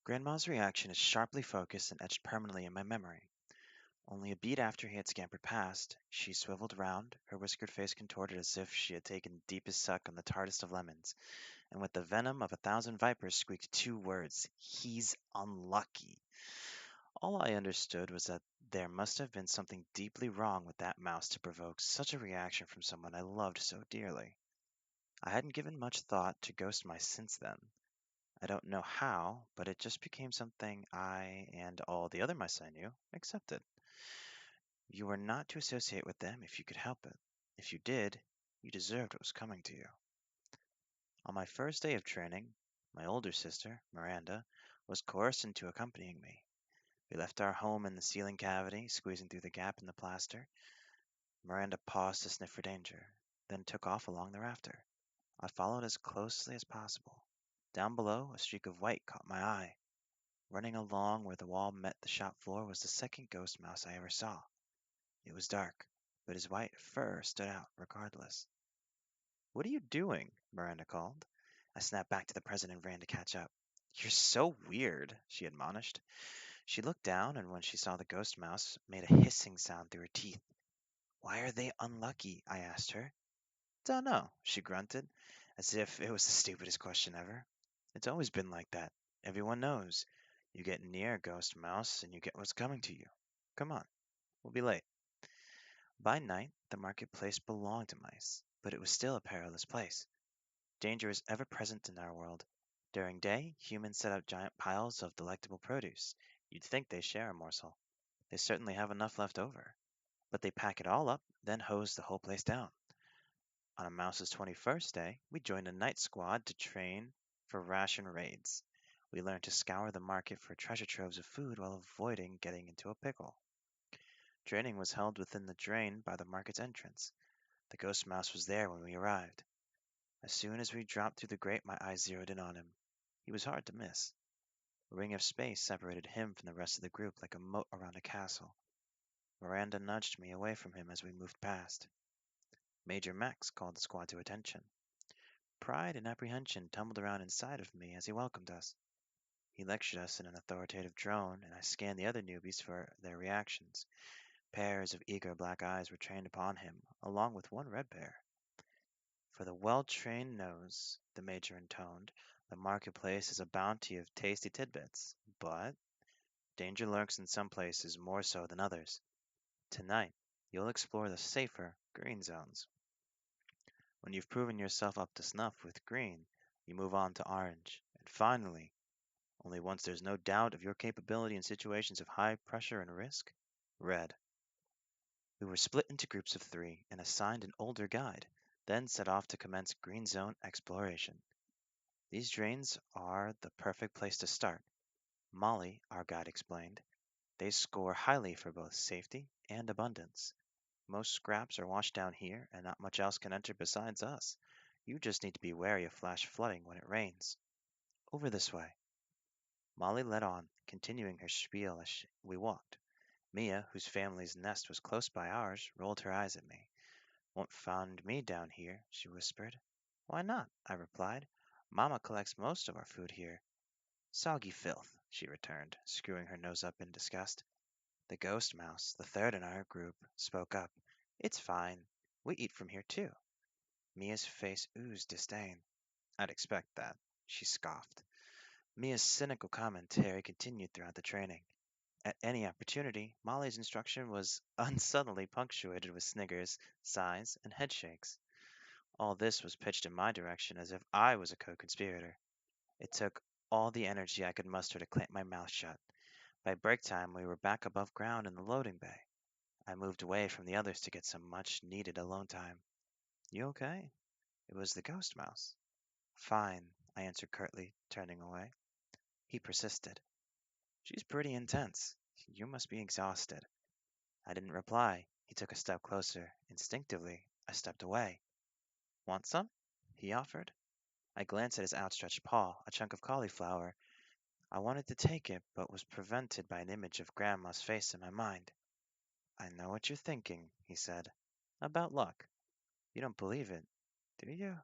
Grandma's reaction is sharply focused and etched permanently in my memory. Only a beat after he had scampered past, she swiveled round, her whiskered face contorted as if she had taken the deepest suck on the tartest of lemons, and with the venom of 1,000 vipers squeaked two words: "He's unlucky." All I understood was that there must have been something deeply wrong with that mouse to provoke such a reaction from someone I loved so dearly. I hadn't given much thought to ghost mice since then. I don't know how, but it just became something I and all the other mice I knew accepted. You were not to associate with them if you could help it. If you did, you deserved what was coming to you. On my first day of training, my older sister, Miranda, was coerced into accompanying me. We left our home in the ceiling cavity, squeezing through the gap in the plaster. Miranda paused to sniff for danger, then took off along the rafter. I followed as closely as possible. Down below, a streak of white caught my eye. Running along where the wall met the shop floor was the second ghost mouse I ever saw. It was dark, but his white fur stood out regardless. "What are you doing?" Miranda called. I snapped back to the present and ran to catch up. "You're so weird," she admonished. She looked down, and when she saw the ghost mouse, made a hissing sound through her teeth. "Why are they unlucky?" I asked her. "Dunno," she grunted, as if it was the stupidest question ever. "It's always been like that. Everyone knows. You get near a ghost mouse, and you get what's coming to you. Come on, we'll be late." By night, the marketplace belonged to mice, but it was still a perilous place. Danger is ever present in our world. During day, humans set out giant piles of delectable produce. You'd think they share a morsel. They certainly have enough left over. But they pack it all up, then hose the whole place down. On a mouse's 21st day, we joined a night squad to train for ration raids. We learned to scour the market for treasure troves of food while avoiding getting into a pickle. Training was held within the drain by the market's entrance. The ghost mouse was there when we arrived. As soon as we dropped through the grate, my eyes zeroed in on him. He was hard to miss. A ring of space separated him from the rest of the group like a moat around a castle. Miranda nudged me away from him as we moved past. Major Max called the squad to attention. Pride and apprehension tumbled around inside of me as he welcomed us. He lectured us in an authoritative drone, and I scanned the other newbies for their reactions. Pairs of eager black eyes were trained upon him, along with one red pair. "For the well-trained nose," the major intoned, "the marketplace is a bounty of tasty tidbits, but danger lurks in some places more so than others. Tonight, you'll explore the safer green zones. When you've proven yourself up to snuff with green, you move on to orange, and finally, only once there's no doubt of your capability in situations of high pressure and risk, red." We were split into groups of 3 and assigned an older guide, then set off to commence green zone exploration. "These drains are the perfect place to start," Molly, our guide, explained. "They score highly for both safety and abundance. Most scraps are washed down here, and not much else can enter besides us. You just need to be wary of flash flooding when it rains. Over this way." Molly led on, continuing her spiel as we walked. Mia, whose family's nest was close by ours, rolled her eyes at me. "Won't find me down here," she whispered. "Why not?" I replied. "Mama collects most of our food here." "Soggy filth," she returned, screwing her nose up in disgust. The ghost mouse, the third in our group, spoke up. "It's fine. We eat from here too." Mia's face oozed disdain. "I'd expect that," she scoffed. Mia's cynical commentary continued throughout the training. At any opportunity, Molly's instruction was unsubtly punctuated with sniggers, sighs, and headshakes. All this was pitched in my direction as if I was a co-conspirator. It took all the energy I could muster to clamp my mouth shut. By break time, we were back above ground in the loading bay. I moved away from the others to get some much-needed alone time. "You okay?" It was the ghost mouse. "Fine," I answered curtly, turning away. He persisted. "She's pretty intense. You must be exhausted." I didn't reply. He took a step closer. Instinctively, I stepped away. "Want some?" he offered. I glanced at his outstretched paw, a chunk of cauliflower. I wanted to take it, but was prevented by an image of Grandma's face in my mind. "I know what you're thinking," he said. "About luck. You don't believe it, do you?"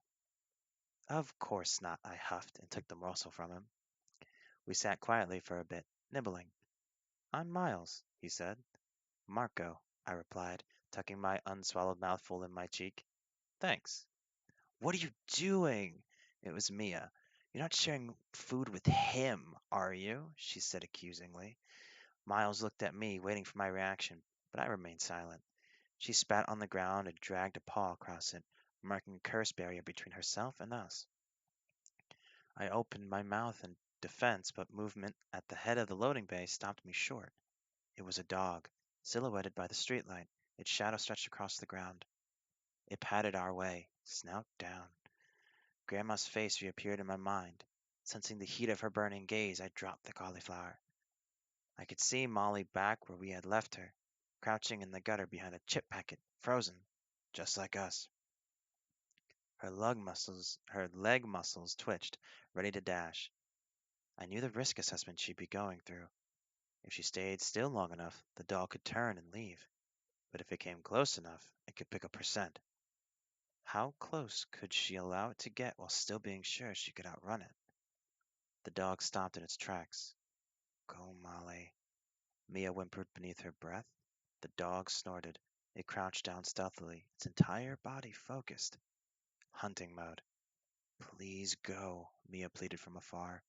"Of course not," I huffed and took the morsel from him. We sat quietly for a bit, nibbling. I'm Miles, he said. Marco, I replied, tucking my unswallowed mouthful in my cheek. Thanks. What are you doing? It was Mia. You're not sharing food with him, are you? She said accusingly. Miles looked at me, waiting for my reaction, but I remained silent. She spat on the ground and dragged a paw across it, marking a curse barrier between herself and us. I opened my mouth in defense, but movement at the head of the loading bay stopped me short. It was a dog, silhouetted by the streetlight, its shadow stretched across the ground. It padded our way, snout down. Grandma's face reappeared in my mind. Sensing the heat of her burning gaze, I dropped the cauliflower. I could see Molly back where we had left her, crouching in the gutter behind a chip packet, frozen, just like us. Her leg muscles twitched, ready to dash. I knew the risk assessment she'd be going through. If she stayed still long enough, the dog could turn and leave. But if it came close enough, it could pick up her scent. How close could she allow it to get while still being sure she could outrun it? The dog stopped in its tracks. Go, Molly. Mia whimpered beneath her breath. The dog snorted. It crouched down stealthily, its entire body focused. Hunting mode. Please go, Mia pleaded from afar.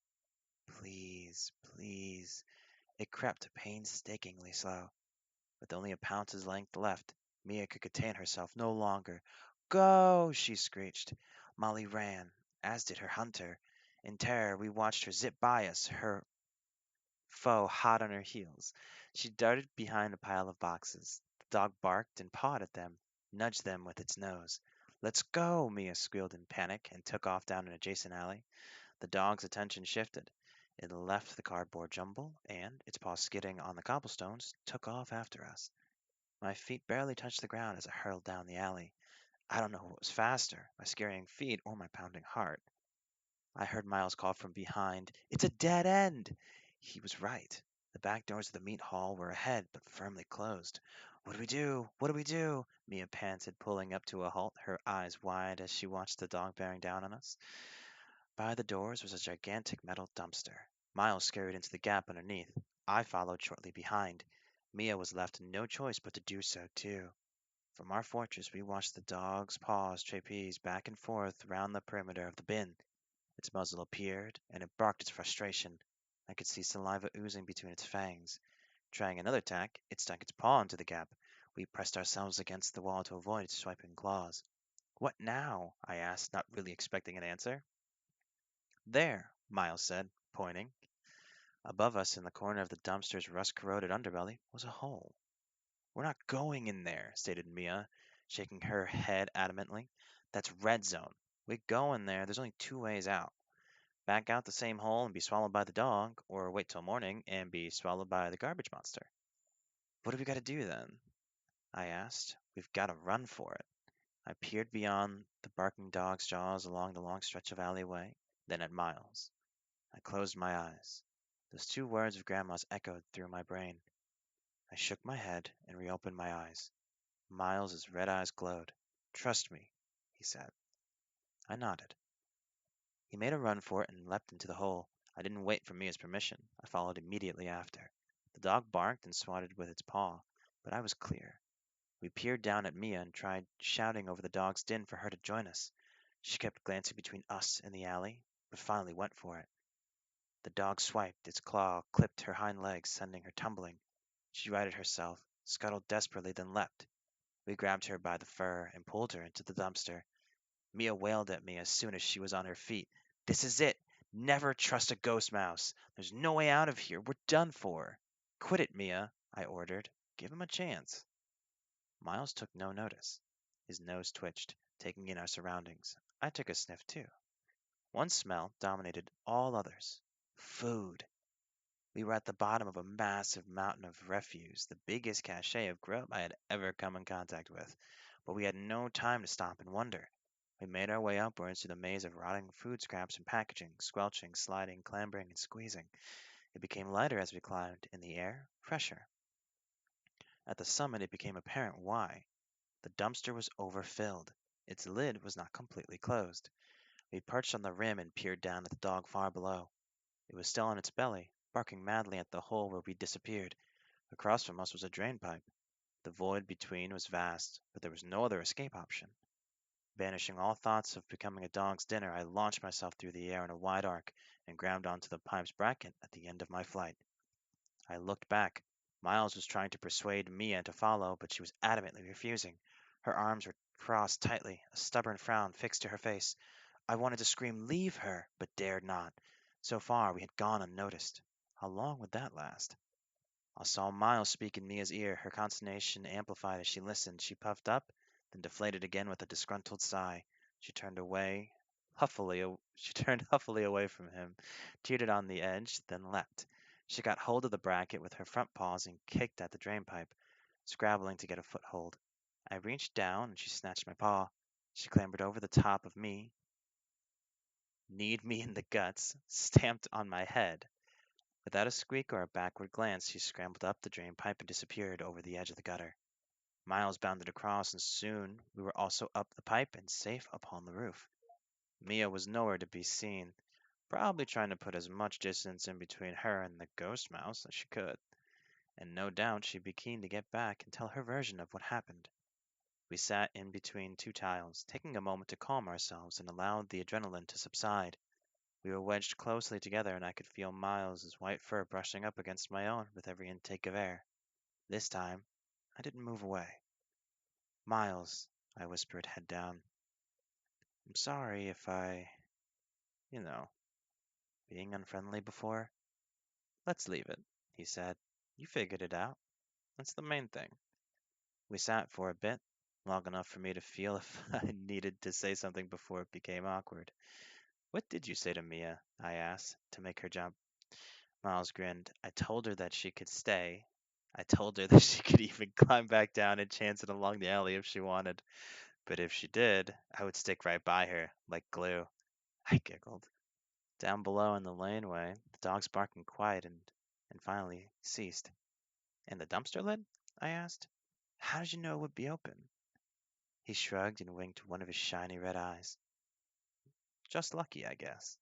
Please, please. It crept painstakingly slow. With only a pounce's length left, Mia could contain herself no longer. Go! She screeched. Molly ran, as did her hunter. In terror, we watched her zip by us, her foe hot on her heels. She darted behind a pile of boxes. The dog barked and pawed at them, nudged them with its nose. Let's go! Mia squealed in panic and took off down an adjacent alley. The dog's attention shifted. It left the cardboard jumble and, its paws skidding on the cobblestones, took off after us. My feet barely touched the ground as I hurled down the alley. I don't know what was faster, my scurrying feet or my pounding heart. I heard Miles call from behind, It's a dead end! He was right. The back doors of the meat hall were ahead, but firmly closed. What do we do? What do we do? Mia panted, pulling up to a halt, her eyes wide as she watched the dog bearing down on us. By the doors was a gigantic metal dumpster. Miles scurried into the gap underneath. I followed shortly behind. Mia was left no choice but to do so too. From our fortress, we watched the dog's paws trapeze back and forth round the perimeter of the bin. Its muzzle appeared, and it barked its frustration. I could see saliva oozing between its fangs. Trying another tack, it stuck its paw into the gap. We pressed ourselves against the wall to avoid its swiping claws. What now? I asked, not really expecting an answer. There, Miles said, pointing. Above us, in the corner of the dumpster's rust-corroded underbelly, was a hole. We're not going in there, stated Mia, shaking her head adamantly. That's red zone. We go in there, there's only two ways out. Back out the same hole and be swallowed by the dog, or wait till morning and be swallowed by the garbage monster. What have we got to do then? I asked. We've got to run for it. I peered beyond the barking dog's jaws along the long stretch of alleyway, then at Miles. I closed my eyes. Those two words of Grandma's echoed through my brain. I shook my head and reopened my eyes. Miles's red eyes glowed. Trust me, he said. I nodded. He made a run for it and leapt into the hole. I didn't wait for Mia's permission. I followed immediately after. The dog barked and swatted with its paw, but I was clear. We peered down at Mia and tried shouting over the dog's din for her to join us. She kept glancing between us and the alley, but finally went for it. The dog swiped, its claw clipped her hind legs, sending her tumbling. She righted herself, scuttled desperately, then leapt. We grabbed her by the fur and pulled her into the dumpster. Mia wailed at me as soon as she was on her feet. This is it! Never trust a ghost mouse! There's no way out of here! We're done for! Quit it, Mia, I ordered. Give him a chance. Miles took no notice. His nose twitched, taking in our surroundings. I took a sniff too. One smell dominated all others. Food. We were at the bottom of a massive mountain of refuse, the biggest cache of grub I had ever come in contact with, but we had no time to stop and wonder. We made our way upwards through the maze of rotting food scraps and packaging, squelching, sliding, clambering, and squeezing. It became lighter as we climbed, and the air fresher. At the summit, it became apparent why. The dumpster was overfilled. Its lid was not completely closed. We perched on the rim and peered down at the dog far below. It was still on its belly, barking madly at the hole where we'd disappeared. Across from us was a drain pipe. The void between was vast, but there was no other escape option. Banishing all thoughts of becoming a dog's dinner, I launched myself through the air in a wide arc and ground onto the pipe's bracket at the end of my flight. I looked back. Miles was trying to persuade Mia to follow, but she was adamantly refusing. Her arms were crossed tightly, a stubborn frown fixed to her face. I wanted to scream, "Leave her," but dared not. So far we had gone unnoticed. How long would that last? I saw Miles speak in Mia's ear, her consternation amplified as she listened. She puffed up, then deflated again with a disgruntled sigh. She turned huffily away from him, teetered on the edge, then leapt. She got hold of the bracket with her front paws and kicked at the drainpipe, scrabbling to get a foothold. I reached down and she snatched my paw. She clambered over the top of me, kneed me in the guts, stamped on my head. Without a squeak or a backward glance, she scrambled up the drain pipe and disappeared over the edge of the gutter. Miles bounded across, and soon we were also up the pipe and safe upon the roof. Mia was nowhere to be seen, probably trying to put as much distance in between her and the ghost mouse as she could, and no doubt she'd be keen to get back and tell her version of what happened. We sat in between two tiles, taking a moment to calm ourselves and allow the adrenaline to subside. We were wedged closely together, and I could feel Miles's white fur brushing up against my own with every intake of air. This time, I didn't move away. "Miles," I whispered, head down. "I'm sorry if you know, being unfriendly before." "Let's leave it," he said. "You figured it out. That's the main thing." We sat for a bit, long enough for me to feel if I needed to say something before it became awkward. "What did you say to Mia?" I asked, to make her jump. Miles grinned. "I told her that she could stay. I told her that she could even climb back down and chance it along the alley if she wanted. But if she did, I would stick right by her, like glue." I giggled. Down below in the laneway, the dogs barking quiet and finally ceased. "And the dumpster lid?" I asked. "How did you know it would be open?" He shrugged and winked one of his shiny red eyes. "Just lucky, I guess."